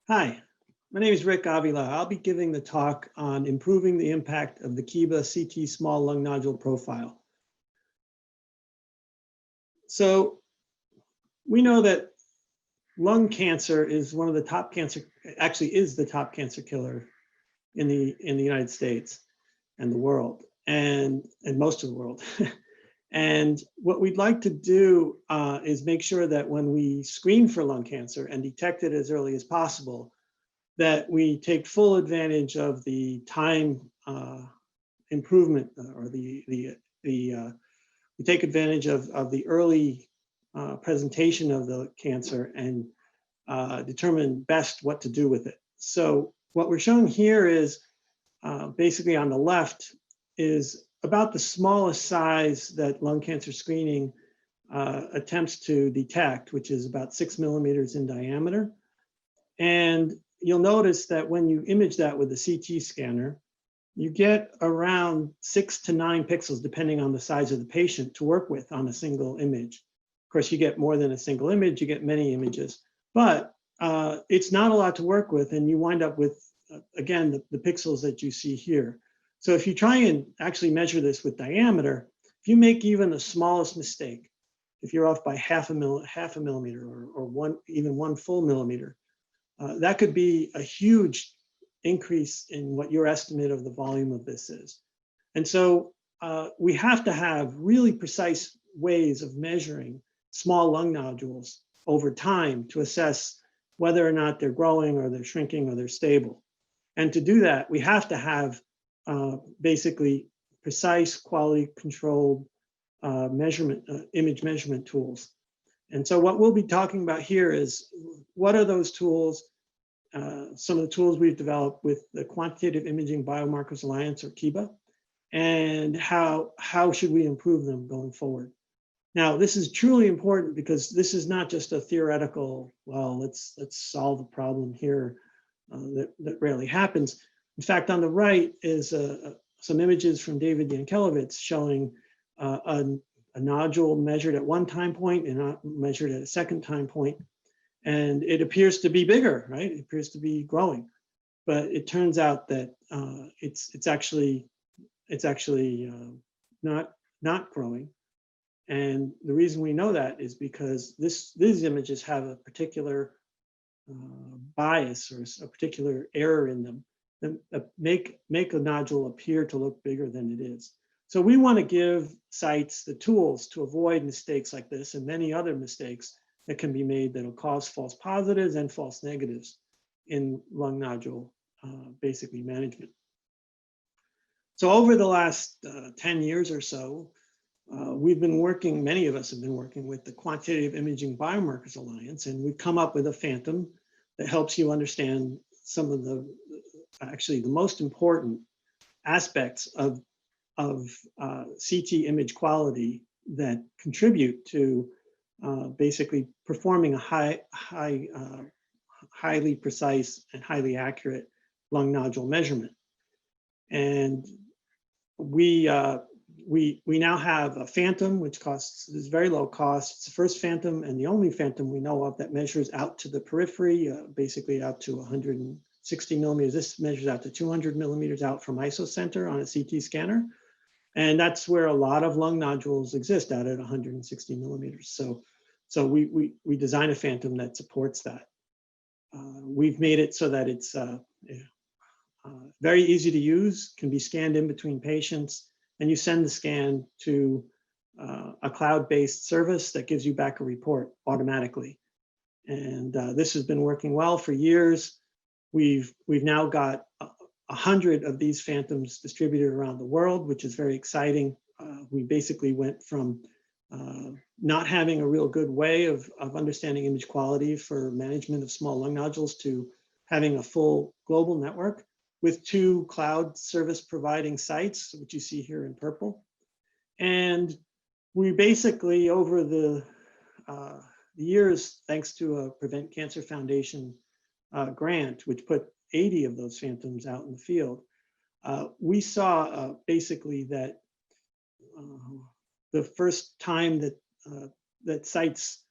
Hi, my name is Rick Avila. I'll be giving the talk on improving the impact of the QIBA CT small lung nodule profile. So we know that lung cancer is one of the top cancer, actually is the top cancer killer in the United States and the world and most of the world. And what we'd like to do is make sure that when we screen for lung cancer and detect it as early as possible, that we take full advantage of the time improvement or we take advantage of the early presentation of the cancer and determine best what to do with it. So what we're showing here is basically on the left is about the smallest size that lung cancer screening attempts to detect, which is about 6 millimeters in diameter. And you'll notice that when you image that with a CT scanner, you get around 6 to 9 pixels, depending on the size of the patient, to work with on a single image. Of course, you get more than a single image, you get many images, but it's not a lot to work with, and you wind up with, again, the pixels that you see here. So if you try and actually measure this with diameter, if you make even the smallest mistake, if you're off by half a millimeter or even one full millimeter, that could be a huge increase in what your estimate of the volume of this is. And so we have to have really precise ways of measuring small lung nodules over time to assess whether or not they're growing or they're shrinking or they're stable. And to do that, we have to have basically precise, quality controlled image measurement tools. And so what we'll be talking about here is what are those tools, some of the tools we've developed with the Quantitative Imaging Biomarkers Alliance, or QIBA, and how should we improve them going forward. Now, this is truly important because this is not just a theoretical, well, let's solve a problem here that rarely happens. In fact, on the right is some images from David Yankelevitz showing a nodule measured at one time point and not measured at a second time point. And it appears to be bigger, right? It appears to be growing, but it turns out that it's actually not growing. And the reason we know that is because these images have a particular bias or a particular error in them that make a nodule appear to look bigger than it is. So we want to give sites the tools to avoid mistakes like this and many other mistakes that can be made that'll cause false positives and false negatives in lung nodule basically management. So over the last 10 years or so, we've been working, many of us have been working with the Quantitative Imaging Biomarkers Alliance, and we've come up with a phantom that helps you understand some of actually the most important aspects of CT image quality that contribute to basically performing a highly precise and highly accurate lung nodule measurement. And we now have a phantom, which is very low cost. It's the first phantom and the only phantom we know of that measures out to the periphery, basically out to 160 millimeters. This measures out to 200 millimeters out from isocenter on a CT scanner. And that's where a lot of lung nodules exist, out at 160 millimeters. So we design a phantom that supports that. We've made it so that it's very easy to use, can be scanned in between patients, and you send the scan to a cloud-based service that gives you back a report automatically. And this has been working well for years. We've now got 100 of these phantoms distributed around the world, which is very exciting. We basically went from not having a real good way of understanding image quality for management of small lung nodules to having a full global network with 2 cloud service providing sites, which you see here in purple. And we basically, over the years, thanks to a Prevent Cancer Foundation grant, which put 80 of those phantoms out in the field, we saw basically that the first time that sites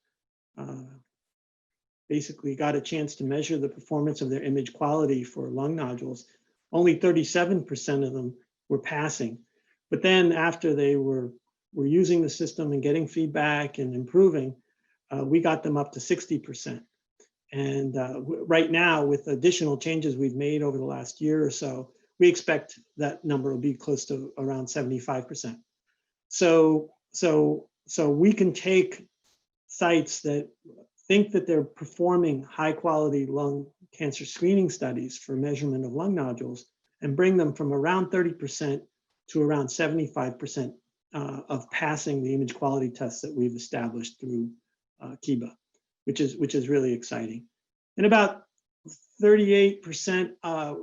basically got a chance to measure the performance of their image quality for lung nodules, only 37% of them were passing. But then after they were using the system and getting feedback and improving, we got them up to 60%. And right now, with additional changes we've made over the last year or so, we expect that number will be close to around 75%. So we can take sites that think that they're performing high quality lung cancer screening studies for measurement of lung nodules and bring them from around 30% to around 75% of passing the image quality tests that we've established through QIBA, which is really exciting. And about 38%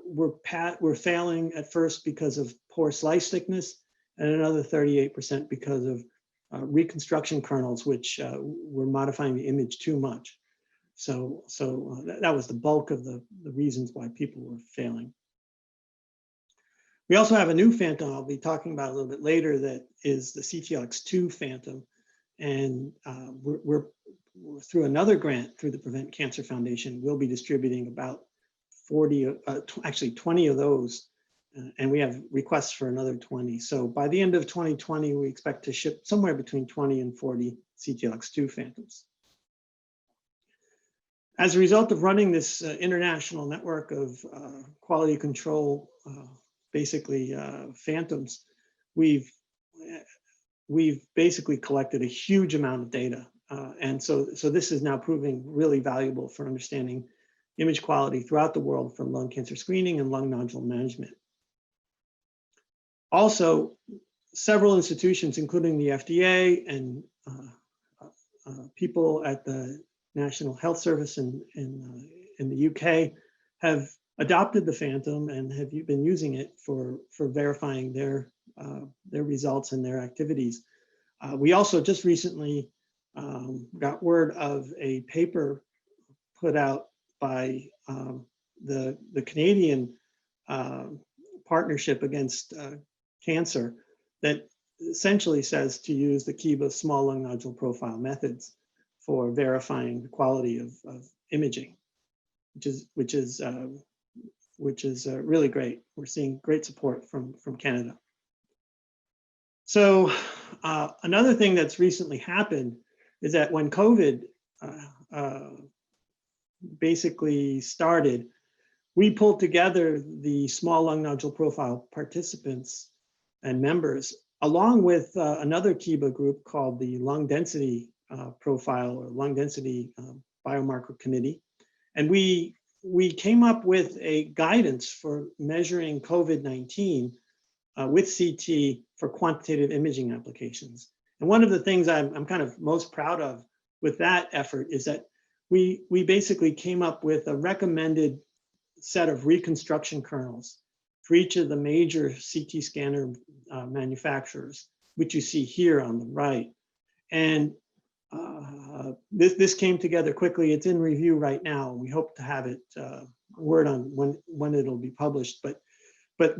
were failing at first because of poor slice thickness, and another 38% because of reconstruction kernels, which were modifying the image too much. So that was the bulk of the reasons why people were failing. We also have a new phantom I'll be talking about a little bit later that is the CTLX2 phantom. And we're through another grant through the Prevent Cancer Foundation, we'll be distributing about 20 of those. And we have requests for another 20. So by the end of 2020, we expect to ship somewhere between 20 and 40 CTLX2 phantoms. As a result of running this international network of quality control, phantoms, we've basically collected a huge amount of data. And so this is now proving really valuable for understanding image quality throughout the world from lung cancer screening and lung nodule management. Also, several institutions, including the FDA and people at the National Health Service in the UK, have adopted the Phantom and have been using it for verifying their results and their activities. We also just recently got word of a paper put out by the Canadian Partnership Against Cancer that essentially says to use the QIBA small lung nodule profile methods for verifying the quality of imaging, which is really great. We're seeing great support from Canada. So another thing that's recently happened is that when COVID basically started, we pulled together the small lung nodule profile participants and members, along with another QIBA group called the Lung Density Profile or Lung Density Biomarker Committee. And we came up with a guidance for measuring COVID-19 with CT for quantitative imaging applications. And one of the things I'm kind of most proud of with that effort is that we basically came up with a recommended set of reconstruction kernels for each of the major CT scanner manufacturers, which you see here on the right. And this came together quickly. It's in review right now. We hope to have it word on when it'll be published. But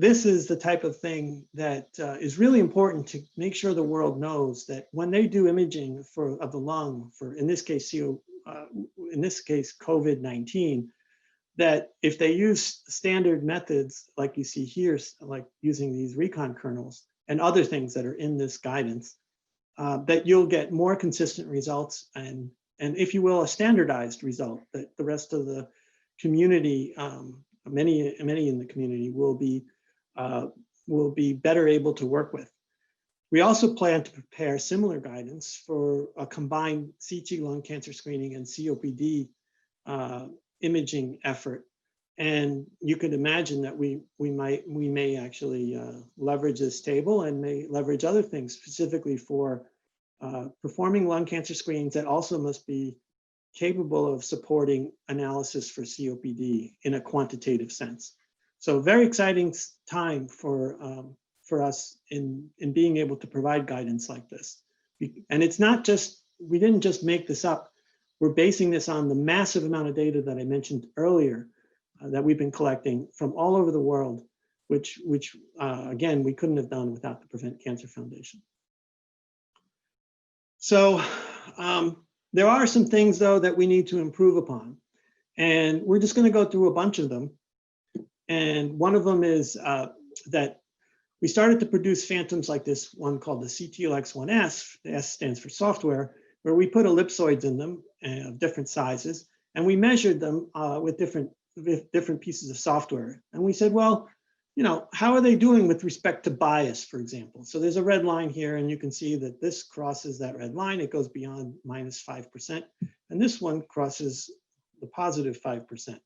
this is the type of thing that is really important to make sure the world knows that when they do imaging of the lung for, in this case, COVID-19, that if they use standard methods like you see here, like using these recon kernels and other things that are in this guidance, that you'll get more consistent results and if you will, a standardized result that the rest of the community, many in the community will be better able to work with. We also plan to prepare similar guidance for a combined CT lung cancer screening and COPD imaging effort. And you could imagine that we may actually leverage this table and may leverage other things specifically for performing lung cancer screenings that also must be capable of supporting analysis for COPD in a quantitative sense. So very exciting time for us in being able to provide guidance like this. And it's not just, we didn't just make this up. We're basing this on the massive amount of data that I mentioned earlier that we've been collecting from all over the world, which again, we couldn't have done without the Prevent Cancer Foundation. So There are some things, though, that we need to improve upon. And we're just going to go through a bunch of them. And one of them is that we started to produce phantoms like this one called the CTLX-1S. The S stands for software, where we put ellipsoids in them of different sizes. And we measured them with different pieces of software. And we said, well, you know, how are they doing with respect to bias, for example? So there's a red line here, and you can see that this crosses that red line. It goes beyond -5%. And this one crosses the +5%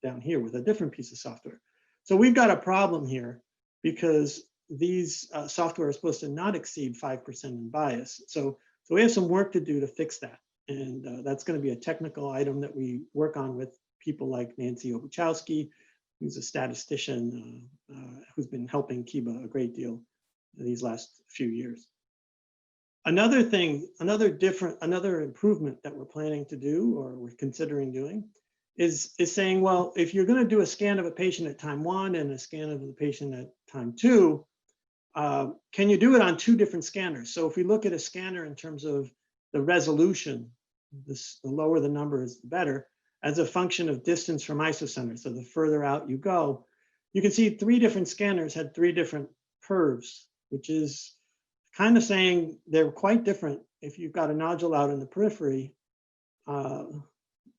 down here with a different piece of software. So we've got a problem here because these software are supposed to not exceed 5% in bias. So we have some work to do to fix that. And that's going to be a technical item that we work on with people like Nancy Obuchowski, who's a statistician who's been helping QIBA a great deal these last few years. Another thing, another improvement that we're planning to do, or we're considering doing, is saying, well, if you're going to do a scan of a patient at time 1 and a scan of the patient at time 2, can you do it on 2 different scanners? So if we look at a scanner in terms of the resolution, the lower the number is the better, as a function of distance from isocenter. So the further out you go, you can see 3 different scanners had 3 different curves, which is kind of saying they're quite different. If you've got a nodule out in the periphery,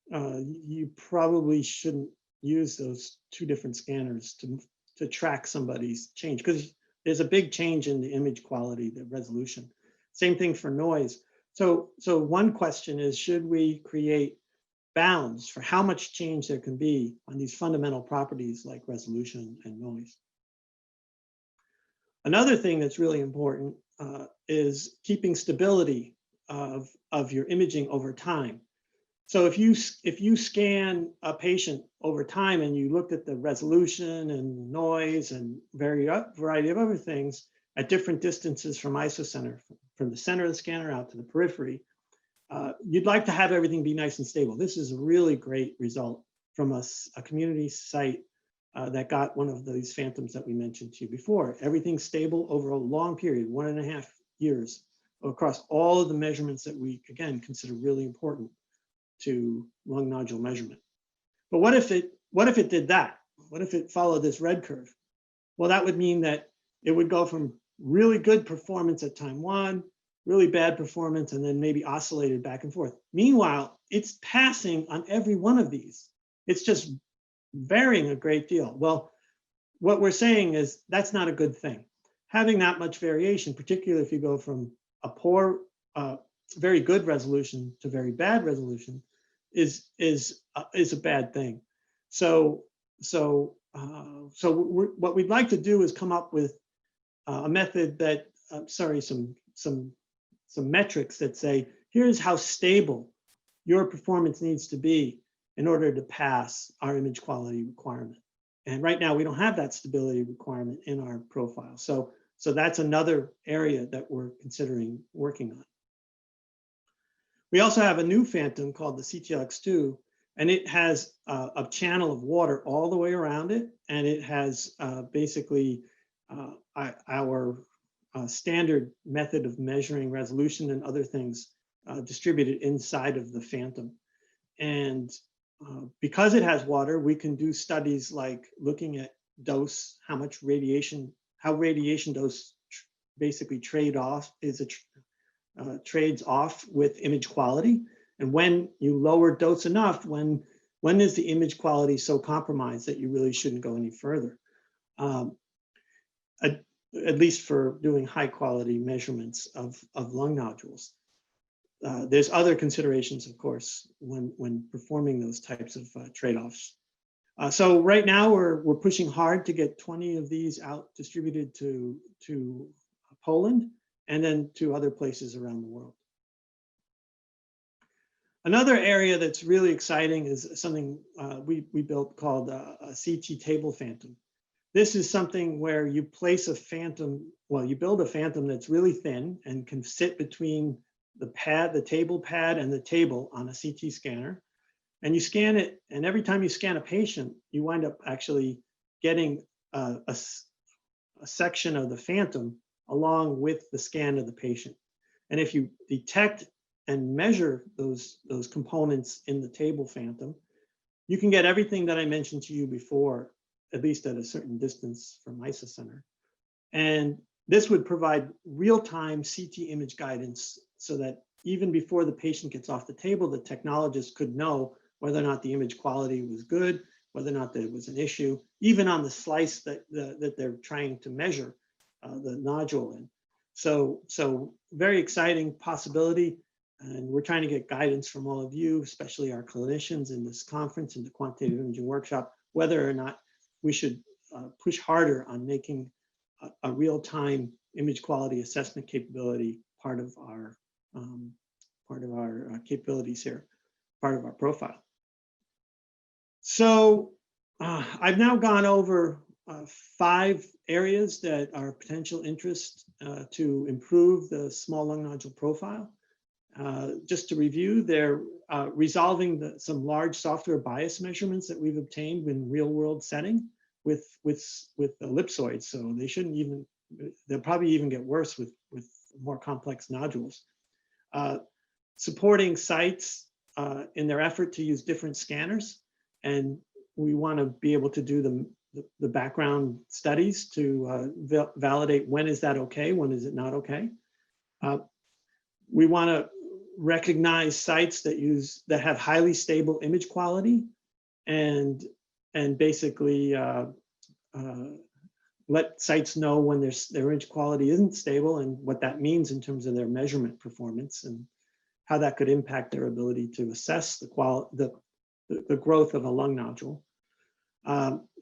you probably shouldn't use those 2 different scanners to track somebody's change, because there's a big change in the image quality, the resolution. Same thing for noise. So one question is, should we create bounds for how much change there can be on these fundamental properties like resolution and noise? Another thing that's really important is keeping stability of your imaging over time. So if you scan a patient over time and you looked at the resolution and noise and variety of other things at different distances from isocenter, from the center of the scanner out to the periphery, you'd like to have everything be nice and stable. This is a really great result from a community site that got one of these phantoms that we mentioned to you before. Everything's stable over a long period, 1.5 years, across all of the measurements that we, again, consider really important to lung nodule measurement. But what if it did that? What if it followed this red curve? Well, that would mean that it would go from really good performance at time 1, really bad performance, and then maybe oscillated back and forth. Meanwhile, it's passing on every one of these. It's just varying a great deal. Well, what we're saying is that's not a good thing. Having that much variation, particularly if you go from a poor, very good resolution to very bad resolution, is a bad thing. So what we'd like to do is come up with a method that, some metrics that say, here's how stable your performance needs to be in order to pass our image quality requirement. And right now we don't have that stability requirement in our profile. So that's another area that we're considering working on. We also have a new phantom called the CTLX-2, and it has a channel of water all the way around it. And it has basically our standard method of measuring resolution and other things distributed inside of the phantom. And because it has water, we can do studies like looking at dose, how radiation dose basically trades off with image quality. And when you lower dose enough, when is the image quality so compromised that you really shouldn't go any further? At least for doing high quality measurements of lung nodules. There's other considerations, of course, when performing those types of trade-offs. So right now we're pushing hard to get 20 of these out distributed to Poland and then to other places around the world. Another area that's really exciting is something we built called a CT table phantom. This is something where you place a phantom, well, you build a phantom that's really thin and can sit between the table pad and the table on a CT scanner. And you scan it, and every time you scan a patient, you wind up actually getting a section of the phantom along with the scan of the patient. And if you detect and measure those components in the table phantom, you can get everything that I mentioned to you before, at least at a certain distance from isocenter. And this would provide real-time CT image guidance so that even before the patient gets off the table, the technologist could know whether or not the image quality was good, whether or not there was an issue, even on the slice that they're trying to measure the nodule in. So very exciting possibility. And we're trying to get guidance from all of you, especially our clinicians in this conference and the quantitative imaging workshop, whether or not we should push harder on making a real-time image quality assessment capability part of our capabilities here, part of our profile. So I've now gone over 5 areas that are of potential interest to improve the small lung nodule profile. Just to review, they're resolving some large software bias measurements that we've obtained in real-world setting with ellipsoids. So they shouldn't even, they'll probably even get worse with more complex nodules. Supporting sites in their effort to use different scanners. And we want to be able to do the background studies to validate when is that okay, when is it not okay. We want to recognize sites that have highly stable image quality and basically let sites know when their image quality isn't stable and what that means in terms of their measurement performance and how that could impact their ability to assess the growth of a lung nodule.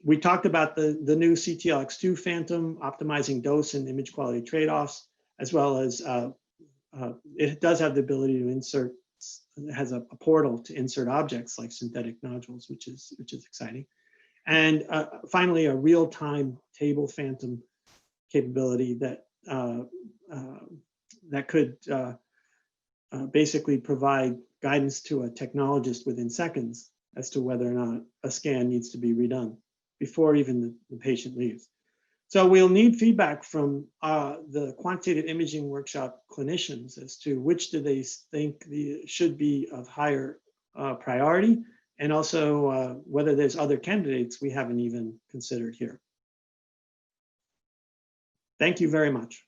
We talked about the new CTLX2 phantom, optimizing dose and image quality trade-offs, as well as it does have the ability to insert, it has a portal to insert objects like synthetic nodules, which is exciting. And finally, a real-time table phantom capability that could basically provide guidance to a technologist within seconds as to whether or not a scan needs to be redone before even the patient leaves. So we'll need feedback from the quantitative imaging workshop clinicians as to which do they think should be of higher priority, and also whether there's other candidates we haven't even considered here. Thank you very much.